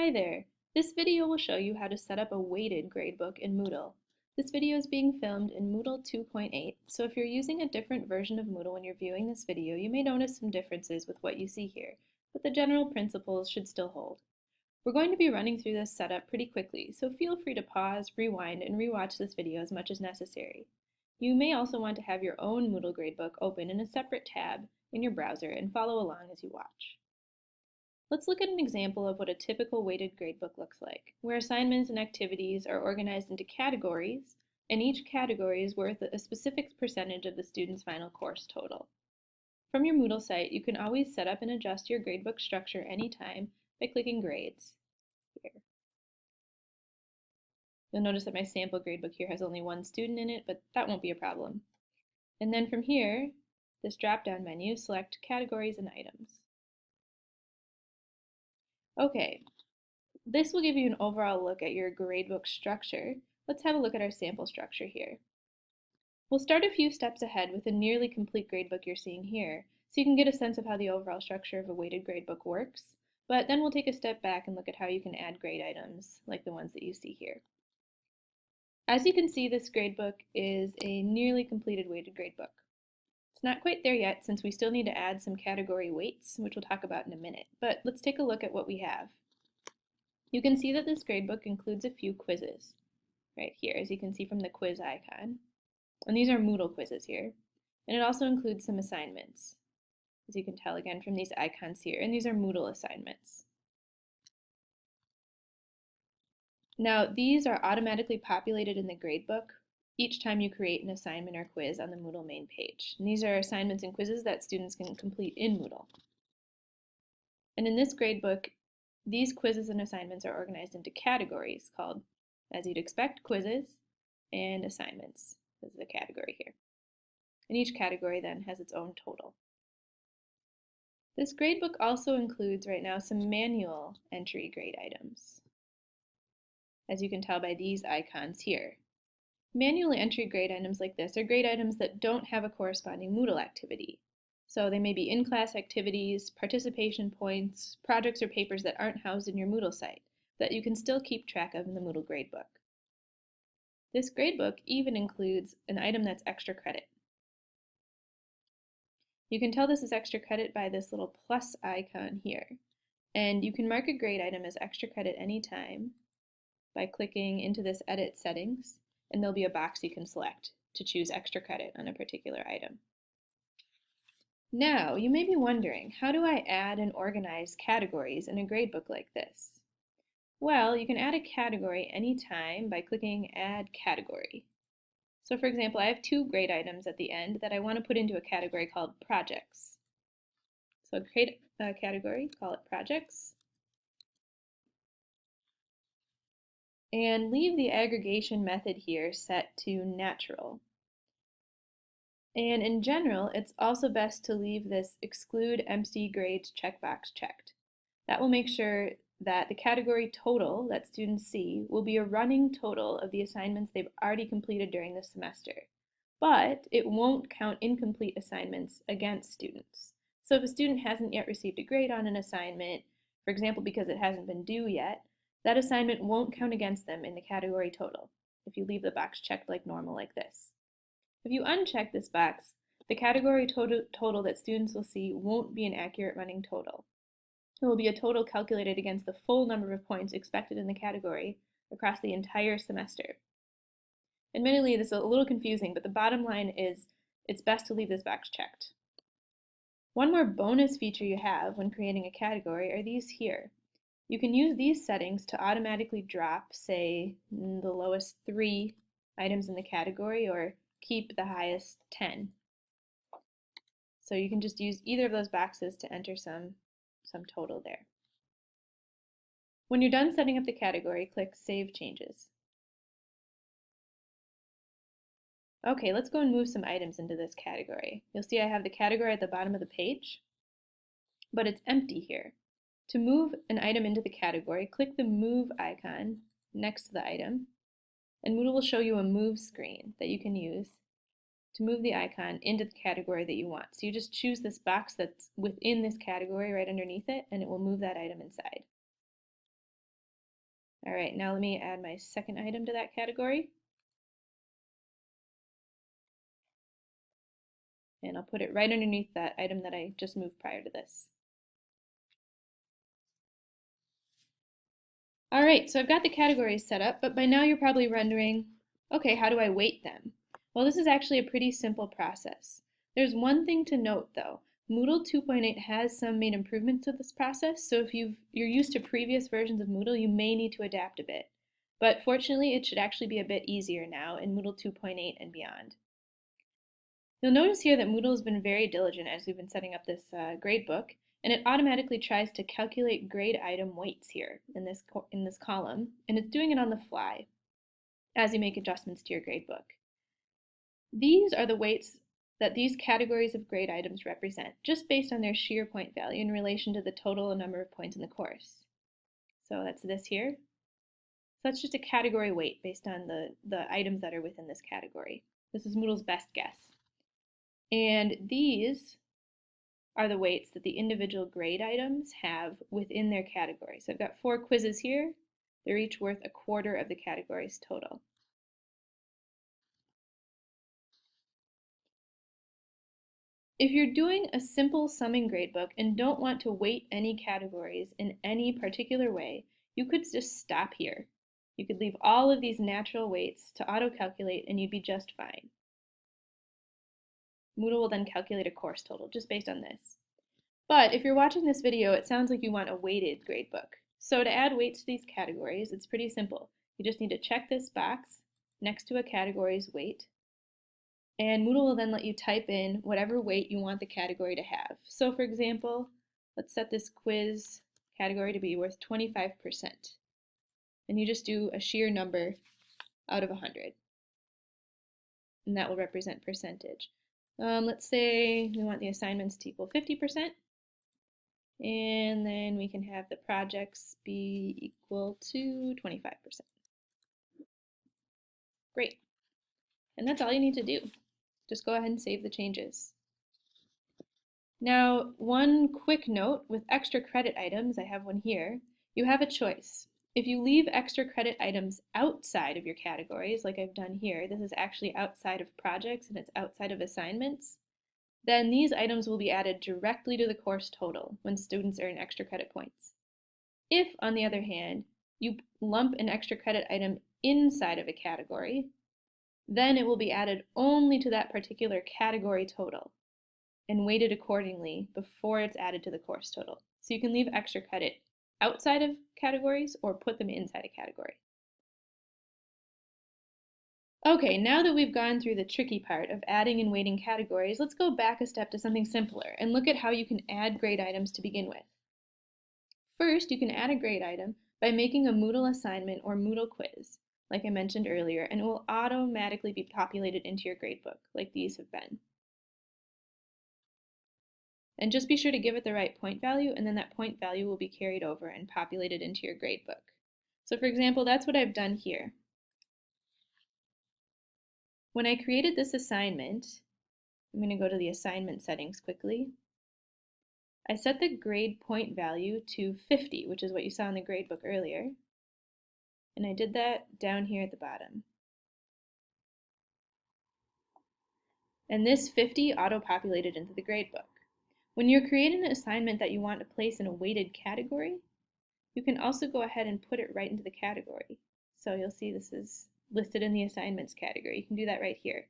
Hi there! This video will show you how to set up a weighted gradebook in Moodle. This video is being filmed in Moodle 2.8, so if you're using a different version of Moodle when you're viewing this video, you may notice some differences with what you see here, but the general principles should still hold. We're going to be running through this setup pretty quickly, so feel free to pause, rewind, and rewatch this video as much as necessary. You may also want to have your own Moodle gradebook open in a separate tab in your browser and follow along as you watch. Let's look at an example of what a typical weighted gradebook looks like, where assignments and activities are organized into categories, and each category is worth a specific percentage of the student's final course total. From your Moodle site, you can always set up and adjust your gradebook structure anytime by clicking Grades here. You'll notice that my sample gradebook here has only one student in it, but that won't be a problem. And then from here, this drop-down menu, select Categories and Items. Okay, this will give you an overall look at your gradebook structure. Let's have a look at our sample structure here. We'll start a few steps ahead with a nearly complete gradebook you're seeing here, so you can get a sense of how the overall structure of a weighted gradebook works, but then we'll take a step back and look at how you can add grade items, like the ones that you see here. As you can see, this gradebook is a nearly completed weighted gradebook. It's not quite there yet since we still need to add some category weights, which we'll talk about in a minute, but let's take a look at what we have. You can see that this gradebook includes a few quizzes right here, as you can see from the quiz icon. And these are Moodle quizzes here. And it also includes some assignments, as you can tell again from these icons here, and these are Moodle assignments. Now, these are automatically populated in the gradebook each time you create an assignment or quiz on the Moodle main page. And these are assignments and quizzes that students can complete in Moodle. And in this gradebook, these quizzes and assignments are organized into categories called, as you'd expect, quizzes and assignments. This is a category here. And each category then has its own total. This gradebook also includes right now some manual entry grade items, as you can tell by these icons here. Manual entry grade items like this are grade items that don't have a corresponding Moodle activity. So they may be in-class activities, participation points, projects or papers that aren't housed in your Moodle site, that you can still keep track of in the Moodle gradebook. This gradebook even includes an item that's extra credit. You can tell this is extra credit by this little plus icon here. And you can mark a grade item as extra credit anytime by clicking into this Edit Settings, and there'll be a box you can select to choose extra credit on a particular item. Now, you may be wondering, how do I add and organize categories in a gradebook like this? Well, you can add a category anytime by clicking Add Category. So for example, I have two grade items at the end that I want to put into a category called Projects. So create a category, call it Projects, and leave the aggregation method here set to natural. And in general, it's also best to leave this Exclude Empty Grades checkbox checked. That will make sure that the category total that students see will be a running total of the assignments they've already completed during the semester. But it won't count incomplete assignments against students. So if a student hasn't yet received a grade on an assignment, for example because it hasn't been due yet, that assignment won't count against them in the category total if you leave the box checked like normal like this. If you uncheck this box, the category total that students will see won't be an accurate running total. It will be a total calculated against the full number of points expected in the category across the entire semester. Admittedly, this is a little confusing, but the bottom line is it's best to leave this box checked. One more bonus feature you have when creating a category are these here. You can use these settings to automatically drop, say, the lowest 3 items in the category or keep the highest 10. So you can just use either of those boxes to enter some total there. When you're done setting up the category, click Save Changes. Okay, let's go and move some items into this category. You'll see I have the category at the bottom of the page, but it's empty here. To move an item into the category, click the Move icon next to the item, and Moodle will show you a move screen that you can use to move the icon into the category that you want. So you just choose this box that's within this category right underneath it, and it will move that item inside. All right, now let me add my second item to that category. And I'll put it right underneath that item that I just moved prior to this. All right, so I've got the categories set up, but by now you're probably wondering, okay, how do I weight them? Well, this is actually a pretty simple process. There's one thing to note though. Moodle 2.8 has some made improvements to this process, so if you're used to previous versions of Moodle, you may need to adapt a bit. But fortunately, it should actually be a bit easier now in Moodle 2.8 and beyond. You'll notice here that Moodle has been very diligent as we've been setting up this gradebook, and it automatically tries to calculate grade item weights here in this column, and it's doing it on the fly as you make adjustments to your gradebook. These are the weights that these categories of grade items represent, just based on their sheer point value in relation to the total number of points in the course. So that's this here. So that's just a category weight based on the items that are within this category. This is Moodle's best guess. And these are the weights that the individual grade items have within their category. So I've got 4 quizzes here. They're each worth 1/4 of the category's total. If you're doing a simple summing gradebook and don't want to weight any categories in any particular way, you could just stop here. You could leave all of these natural weights to auto-calculate and you'd be just fine. Moodle will then calculate a course total just based on this. But if you're watching this video, it sounds like you want a weighted gradebook. So to add weights to these categories, it's pretty simple. You just need to check this box next to a category's weight, and Moodle will then let you type in whatever weight you want the category to have. So for example, let's set this quiz category to be worth 25%. And you just do a sheer number out of 100. And that will represent percentage. Let's say we want the assignments to equal 50%. And then we can have the projects be equal to 25%. Great. And that's all you need to do. Just go ahead and save the changes. Now, one quick note with extra credit items, I have one here, you have a choice. If you leave extra credit items outside of your categories, like I've done here, this is actually outside of projects and it's outside of assignments, then these items will be added directly to the course total when students earn extra credit points. If, on the other hand, you lump an extra credit item inside of a category, then it will be added only to that particular category total and weighted accordingly before it's added to the course total. So you can leave extra credit outside of categories or put them inside a category. Okay, now that we've gone through the tricky part of adding and weighting categories, let's go back a step to something simpler and look at how you can add grade items to begin with. First, you can add a grade item by making a Moodle assignment or Moodle quiz, like I mentioned earlier, and it will automatically be populated into your gradebook, like these have been. And just be sure to give it the right point value, and then that point value will be carried over and populated into your gradebook. So for example, that's what I've done here. When I created this assignment, I'm going to go to the assignment settings quickly. I set the grade point value to 50, which is what you saw in the gradebook earlier. And I did that down here at the bottom. And this 50 auto-populated into the gradebook. When you're creating an assignment that you want to place in a weighted category, you can also go ahead and put it right into the category. So you'll see this is listed in the assignments category. You can do that right here.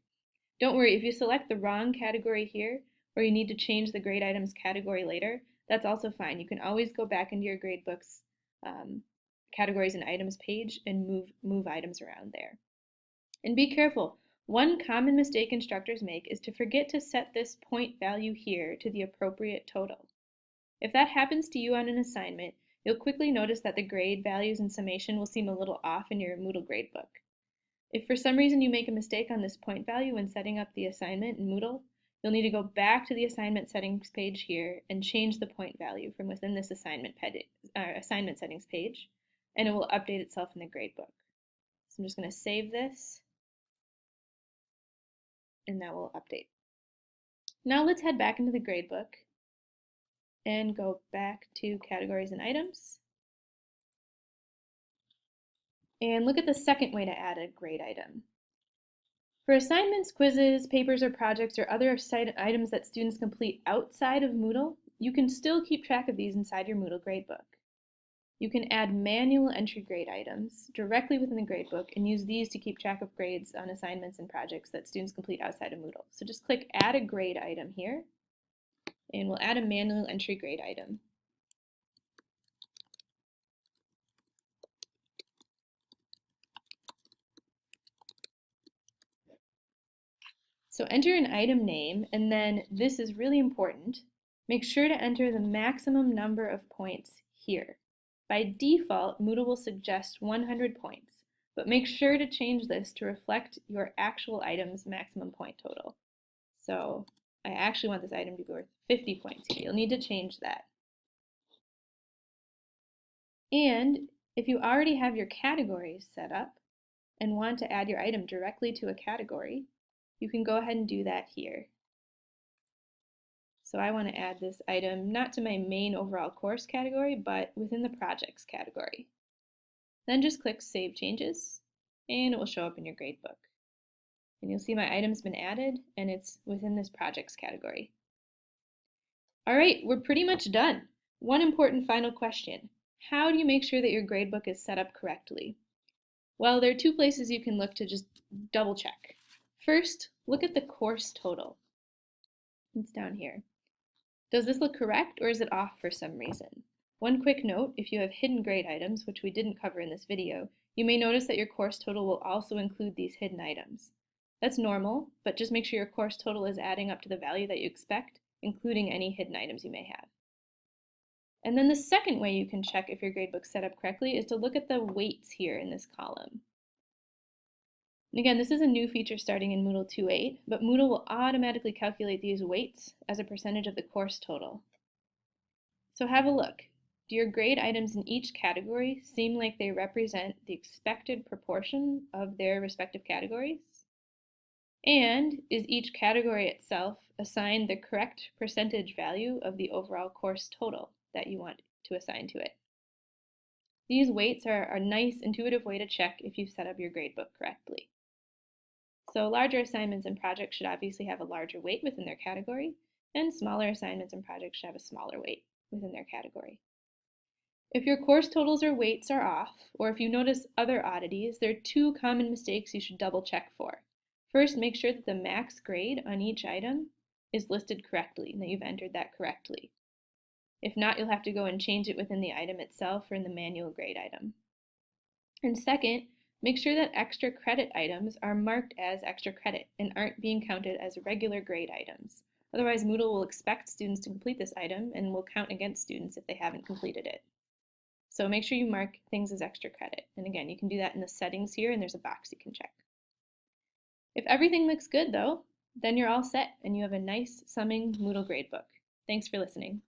Don't worry, if you select the wrong category here, or you need to change the grade items category later, that's also fine. You can always go back into your gradebook's categories and items page and move items around there. And be careful. One common mistake instructors make is to forget to set this point value here to the appropriate total. If that happens to you on an assignment, you'll quickly notice that the grade values and summation will seem a little off in your Moodle gradebook. If for some reason you make a mistake on this point value when setting up the assignment in Moodle, you'll need to go back to the assignment settings page here and change the point value from within this assignment settings page, and it will update itself in the gradebook. So I'm just going to save this, and that will update. Now let's head back into the gradebook and go back to categories and items. And look at the second way to add a grade item. For assignments, quizzes, papers, or projects, or other items that students complete outside of Moodle, you can still keep track of these inside your Moodle gradebook. You can add manual entry grade items directly within the gradebook and use these to keep track of grades on assignments and projects that students complete outside of Moodle. So just click Add a Grade Item here, and we'll add a manual entry grade item. So enter an item name, and then this is really important. Make sure to enter the maximum number of points here. By default, Moodle will suggest 100 points, but make sure to change this to reflect your actual item's maximum point total. So I actually want this item to be worth 50 points here. You'll need to change that. And if you already have your categories set up and want to add your item directly to a category, you can go ahead and do that here. So I want to add this item not to my main overall course category, but within the projects category. Then just click Save Changes, and it will show up in your gradebook. And you'll see my item's been added, and it's within this projects category. All right, we're pretty much done. One important final question. How do you make sure that your gradebook is set up correctly? Well, there are two places you can look to just double check. First, look at the course total. It's down here. Does this look correct, or is it off for some reason? One quick note, if you have hidden grade items, which we didn't cover in this video, you may notice that your course total will also include these hidden items. That's normal, but just make sure your course total is adding up to the value that you expect, including any hidden items you may have. And then the second way you can check if your gradebook's set up correctly is to look at the weights here in this column. And again, this is a new feature starting in Moodle 2.8, but Moodle will automatically calculate these weights as a percentage of the course total. So have a look. Do your grade items in each category seem like they represent the expected proportion of their respective categories? And is each category itself assigned the correct percentage value of the overall course total that you want to assign to it? These weights are a nice intuitive way to check if you've set up your gradebook correctly. So larger assignments and projects should obviously have a larger weight within their category, and smaller assignments and projects should have a smaller weight within their category. If your course totals or weights are off, or if you notice other oddities, there are two common mistakes you should double check for. First, make sure that the max grade on each item is listed correctly and that you've entered that correctly. If not, you'll have to go and change it within the item itself or in the manual grade item. And second, make sure that extra credit items are marked as extra credit and aren't being counted as regular grade items. Otherwise, Moodle will expect students to complete this item and will count against students if they haven't completed it. So make sure you mark things as extra credit. And again, you can do that in the settings here, and there's a box you can check. If everything looks good though, then you're all set and you have a nice summing Moodle gradebook. Thanks for listening.